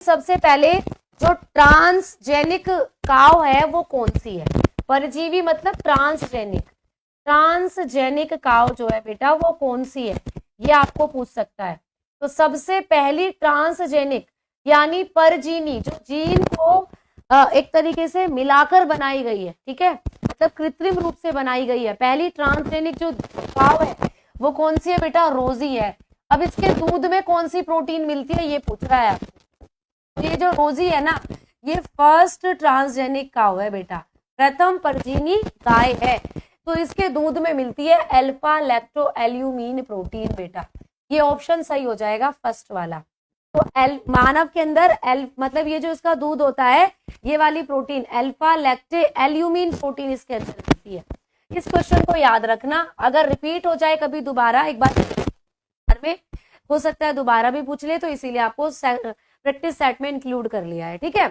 सबसे पहले जो ट्रांसजेनिक काव है वो कौन सी है? परजीवी मतलब ट्रांसजेनिक, ट्रांसजेनिक काव जो है बेटा वो कौन सी है, ये आपको पूछ सकता है। तो सबसे पहली ट्रांसजेनिक यानी परजीनी, जो जीन को एक तरीके से मिलाकर बनाई गई है, ठीक है, मतलब कृत्रिम रूप से बनाई गई है, पहली ट्रांसजेनिक जो काव है वो कौन सी है बेटा? रोजी है। अब इसके दूध में कौन सी प्रोटीन मिलती है ये पूछ रहा है आपको। ये जो रोजी है ना, ये फर्स्ट ट्रांसजेनिक काव है बेटा, प्रथम परजीनी गाय है। तो इसके दूध में मिलती है अल्फा लैक्टो एल्यूमिन प्रोटीन बेटा, ये ऑप्शन सही हो जाएगा फर्स्ट वाला। तो मानव के अंदर मतलब ये जो इसका दूध होता है, ये वाली प्रोटीन अल्फा लैक्टे एल्यूमिन प्रोटीन इसके अंदर मिलती है। इस क्वेश्चन को याद रखना, अगर रिपीट हो जाए कभी दोबारा, एक बार में हो सकता है दोबारा भी पूछ ले, तो इसीलिए आपको प्रैक्टिस सेट में इंक्लूड कर लिया है, ठीक है।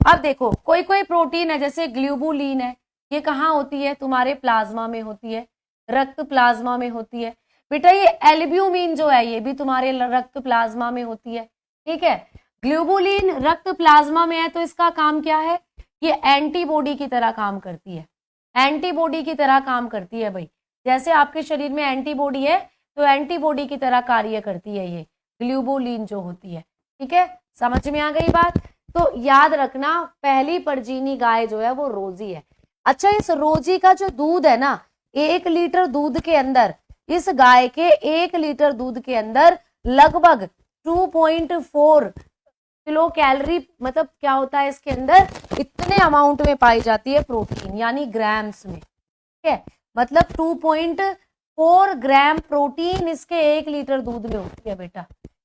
अब देखो कोई कोई प्रोटीन है जैसे ग्लोबुलिन है, ये कहाँ होती है? तुम्हारे प्लाज्मा में होती है, रक्त प्लाज्मा में होती है बेटा। ये एल्ब्यूमिन जो है ये भी तुम्हारे रक्त प्लाज्मा में होती है, ठीक है। ग्लोबुलिन रक्त प्लाज्मा में है तो इसका काम क्या है? ये एंटीबॉडी की तरह काम करती है, एंटीबॉडी की तरह काम करती है भाई। जैसे आपके शरीर में एंटीबॉडी है तो एंटीबॉडी की तरह कार्य करती है ये ग्लोबुलिन जो होती है, ठीक है। समझ में आ गई बात? तो याद रखना पहली परजीनी गाय जो है वो रोजी है। अच्छा, इस रोजी का जो दूध है ना, 1 लीटर दूध के अंदर, इस गाय के 1 लीटर दूध के अंदर लगभग 2.4 किलो कैलोरी, मतलब क्या होता है इसके अंदर, इतने अमाउंट में पाई जाती है प्रोटीन, यानी ग्राम्स में, ठीक है। मतलब 2.4 ग्राम प्रोटीन इसके 1 लीटर दूध में होती है बेटा।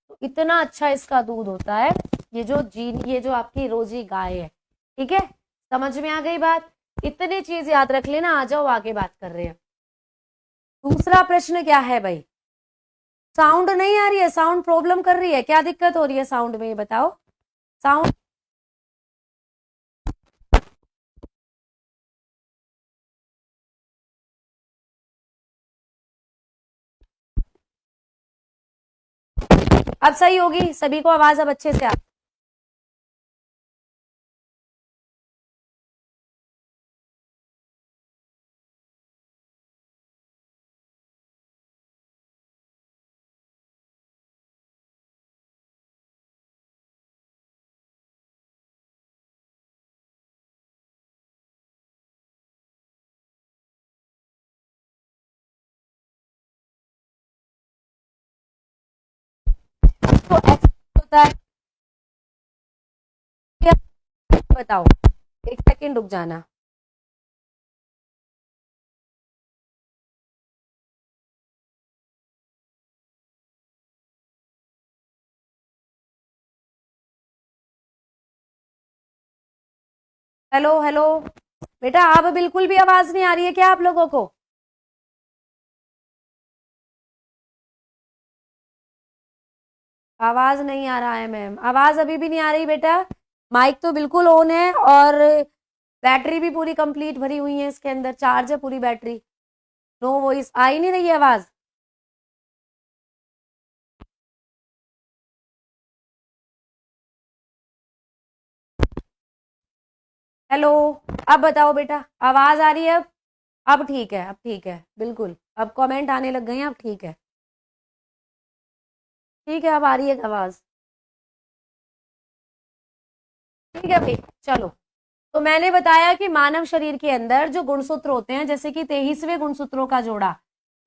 तो इतना अच्छा इसका दूध होता है, ये जो आपकी रोजी गाय है, ठीक है। समझ में आ गई बात? इतनी चीज याद रख लेना, आ जाओ आगे बात कर रहे हैं। दूसरा प्रश्न क्या है भाई? साउंड नहीं आ रही है, साउंड प्रॉब्लम कर रही है, क्या दिक्कत हो रही है साउंड में, ये बताओ। साउंड अब सही होगी, सभी को आवाज अब अच्छे से आ। तो ऐसा होता है, बताओ, एक सेकेंड रुक जाना। हेलो हेलो बेटा, अब बिल्कुल भी आवाज नहीं आ रही है क्या आप लोगों को? आवाज नहीं आ रहा है मैम, आवाज अभी भी नहीं आ रही बेटा। माइक तो बिल्कुल ऑन है और बैटरी भी पूरी कंप्लीट भरी हुई है, इसके अंदर चार्ज है पूरी बैटरी। नो वॉइस, आ ही नहीं रही है आवाज। हेलो, अब बताओ बेटा, आवाज आ रही है अब ठीक है, अब ठीक है बिल्कुल, अब कमेंट आने लग गए हैं, अब ठीक है, ठीक है, अब आ रही है आवाज, ठीक है भाई। चलो, तो मैंने बताया कि मानव शरीर के अंदर जो गुणसूत्र होते हैं, जैसे कि 23वें गुणसूत्रों का जोड़ा,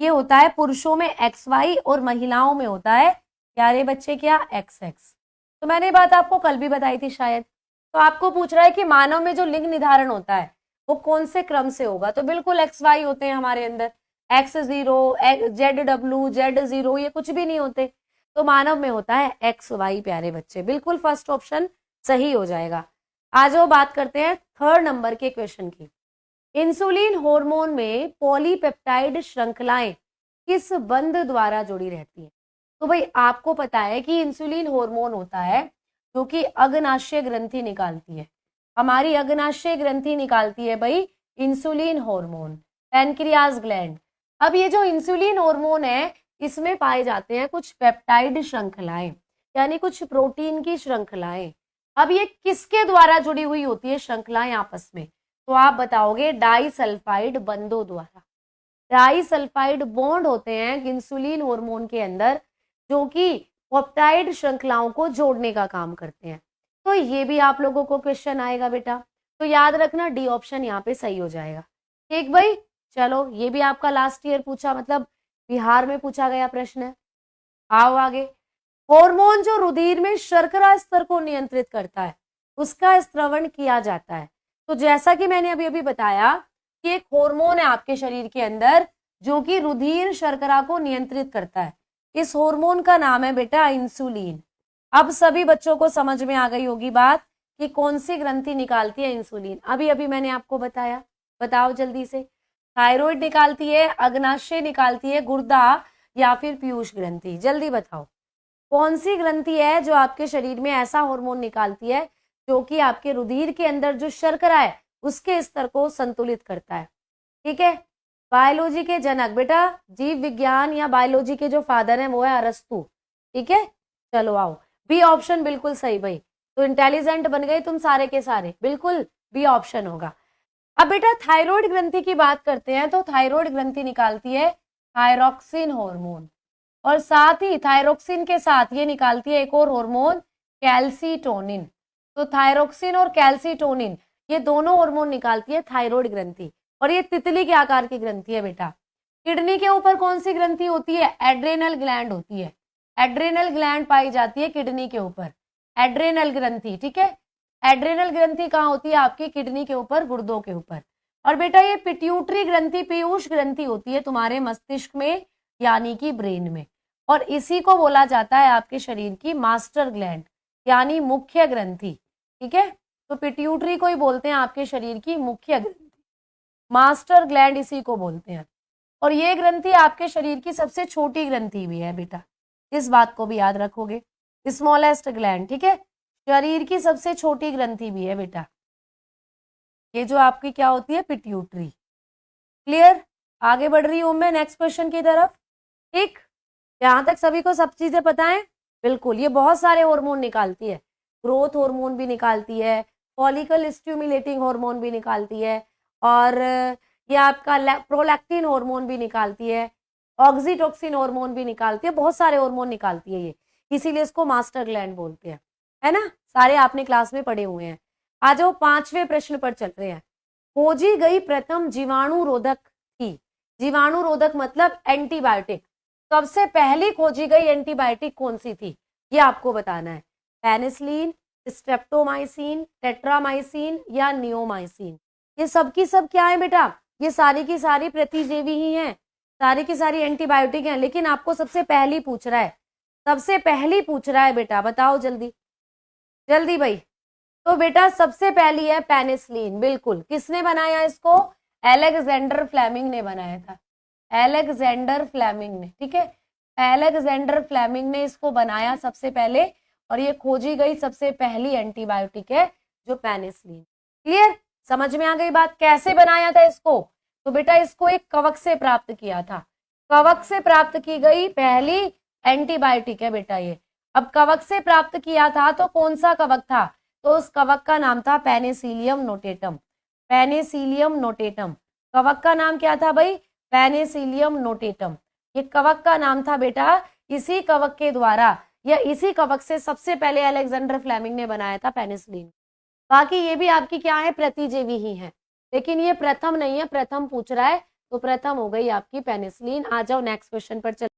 ये होता है पुरुषों में XY और महिलाओं में होता है प्यारे बच्चे क्या, XX। तो मैंने बात आपको कल भी बताई थी शायद। तो आपको पूछ रहा है कि मानव में जो लिंग निर्धारण होता है वो कौन से क्रम से होगा, तो बिल्कुल XY होते हैं हमारे अंदर, X0 ZW Z0 ये कुछ भी नहीं होते। तो मानव में होता है XY प्यारे बच्चे, बिल्कुल फर्स्ट ऑप्शन सही हो जाएगा। आ जाओ बात करते हैं 3rd नंबर के क्वेश्चन की। इंसुलिन हार्मोन में पॉलीपेप्टाइड श्रृंखलाएं किस बंध द्वारा जुड़ी रहती है? तो भाई आपको पता है कि इंसुलिन हार्मोन होता है जो कि अग्नाशय ग्रंथि निकालती है, हमारी अग्नाशय ग्रंथि निकालती है भाई इंसुलिन हार्मोन, पैनक्रियाज ग्लैंड। अब ये जो इंसुलिन हार्मोन है इसमें पाए जाते हैं कुछ पेप्टाइड श्रृंखलाएं, यानी कुछ प्रोटीन की श्रृंखलाएं। अब ये किसके द्वारा जुड़ी हुई होती है श्रृंखलाएं आपस में, तो आप बताओगे डाइसल्फाइड बंधों द्वारा। डाइसल्फाइड बॉन्ड होते हैं इंसुलिन हार्मोन के अंदर, जो कि पेप्टाइड श्रृंखलाओं को जोड़ने का काम करते हैं। तो ये भी आप लोगों को क्वेश्चन आएगा बेटा, तो याद रखना डी ऑप्शन यहाँ पे सही हो जाएगा। ठीक भाई, चलो ये भी आपका लास्ट ईयर पूछा, मतलब बिहार में पूछा गया प्रश्न है। आओ आगे। हार्मोन जो रुधिर में शर्करा स्तर को नियंत्रित करता है, उसका स्त्रवण किया जाता है। तो जैसा कि मैंने अभी अभी बताया कि एक हार्मोन है आपके शरीर के अंदर जो कि रुधिर शर्करा को नियंत्रित करता है, इस हार्मोन का नाम है बेटा इंसुलिन। अब सभी बच्चों को समझ में आ गई होगी बात कि कौन सी ग्रंथि निकालती है इंसुलिन। अभी अभी मैंने आपको बताया, बताओ जल्दी से। थायराइड निकालती है, अग्नाशय निकालती है, गुर्दा, या फिर पीयूष ग्रंथि? जल्दी बताओ कौन सी ग्रंथि है जो आपके शरीर में ऐसा हार्मोन निकालती है जो कि आपके रुधिर के अंदर जो शर्करा है उसके स्तर को संतुलित करता है। ठीक है, बायोलॉजी के जनक बेटा, जीव विज्ञान या बायोलॉजी के जो फादर हैं वो है अरस्तु। ठीक है, चलो आओ, बी ऑप्शन बिल्कुल सही भाई। तो इंटेलिजेंट बन गए तुम सारे के सारे, बिल्कुल बी ऑप्शन होगा। अब बेटा थायराइड ग्रंथि की बात करते हैं, तो थायराइड ग्रंथि निकालती है थायरोक्सिन हार्मोन, और साथ ही थायरोक्सिन के साथ ये निकालती है एक और हार्मोन कैल्सीटोनिन। तो थायरोक्सिन और कैल्सीटोनिन ये दोनों हार्मोन निकालती है थायराइड ग्रंथि, और ये तितली के आकार की ग्रंथि है बेटा। किडनी के ऊपर कौन सी ग्रंथि होती है? एड्रेनल ग्लैंड होती है। एड्रेनल ग्लैंड पाई जाती है किडनी के ऊपर, एड्रेनल ग्रंथि। ठीक है, एड्रेनल ग्रंथि कहाँ होती है? आपकी किडनी के ऊपर, गुर्दों के ऊपर। और बेटा ये पिट्यूटरी ग्रंथि, पीयूष ग्रंथि होती है तुम्हारे मस्तिष्क में, यानी कि ब्रेन में, और इसी को बोला जाता है आपके शरीर की मास्टर ग्लैंड, यानी मुख्य ग्रंथि। ठीक है, तो पिट्यूटरी को ही बोलते हैं आपके शरीर की मुख्य ग्रंथि, मास्टर ग्लैंड इसी को बोलते हैं। और ये ग्रंथि आपके शरीर की सबसे छोटी ग्रंथि भी है बेटा, इस बात को भी याद रखोगे, स्मॉलेस्ट ग्लैंड। ठीक है, शरीर की सबसे छोटी ग्रंथि भी है बेटा ये जो आपकी क्या होती है? पिट्यूटरी। क्लियर? आगे बढ़ रही हूं मैं नेक्स्ट क्वेश्चन की तरफ। ठीक, यहां तक सभी को सब चीजें पता है? बिल्कुल, ये बहुत सारे हार्मोन निकालती है, ग्रोथ हार्मोन भी निकालती है, फॉलिकल स्टिमुलेटिंग हार्मोन भी निकालती है, और ये आपका प्रोलैक्टिन हार्मोन भी निकालती है, ऑक्सीटोसिन हार्मोन भी निकालती है, बहुत सारे हार्मोन निकालती है ये, इसीलिए इसको मास्टर ग्लैंड बोलते हैं, है ना? सारे आपने क्लास में पढ़े हुए हैं। आज वो 5वें प्रश्न पर चल रहे हैं। खोजी गई प्रथम जीवाणु रोधक थी। जीवाणु रोधक मतलब एंटीबायोटिक। सबसे पहली खोजी गई एंटीबायोटिक कौन सी थी ये आपको बताना है। पेनिसिलिन, स्ट्रेप्टोमाइसिन, टेट्रामाइसिन या नियोमाइसिन? ये सब की सब क्या है बेटा? ये सारी की सारी प्रतिजीवी ही हैं, सारी की सारी एंटीबायोटिक हैं, लेकिन आपको सबसे पहली पूछ रहा है, सबसे पहली पूछ रहा है बेटा, बताओ जल्दी जल्दी भाई। तो बेटा सबसे पहली है पेनिसिलिन, बिल्कुल। किसने बनाया इसको? अलेक्जेंडर फ्लेमिंग ने बनाया था, अलेक्जेंडर फ्लेमिंग ने। ठीक है, अलेक्जेंडर फ्लेमिंग ने इसको बनाया सबसे पहले, और ये खोजी गई सबसे पहली एंटीबायोटिक है जो पेनिसिलिन। क्लियर? समझ में आ गई बात? कैसे बनाया था इसको? तो बेटा इसको एक कवक से प्राप्त किया था, कवक से प्राप्त की गई पहली एंटीबायोटिक है बेटा ये। अब कवक से प्राप्त किया था तो कौन सा कवक था? तो उस कवक का नाम था पेनिसिलियम नोटेटम। पेनिसिलियम नोटेटम कवक का नाम क्या था भाई? पेनिसिलियम नोटेटम, ये कवक का नाम था बेटा। इसी कवक के द्वारा या इसी कवक से सबसे पहले अलेक्जेंडर फ्लेमिंग ने बनाया था पेनिसिलिन। बाकी ये भी आपकी क्या है? प्रतिजीवी ही है, लेकिन ये प्रथम नहीं है, प्रथम पूछ रहा है, तो प्रथम हो गई आपकी पेनिसिलिन। आ जाओ नेक्स्ट क्वेश्चन पर चल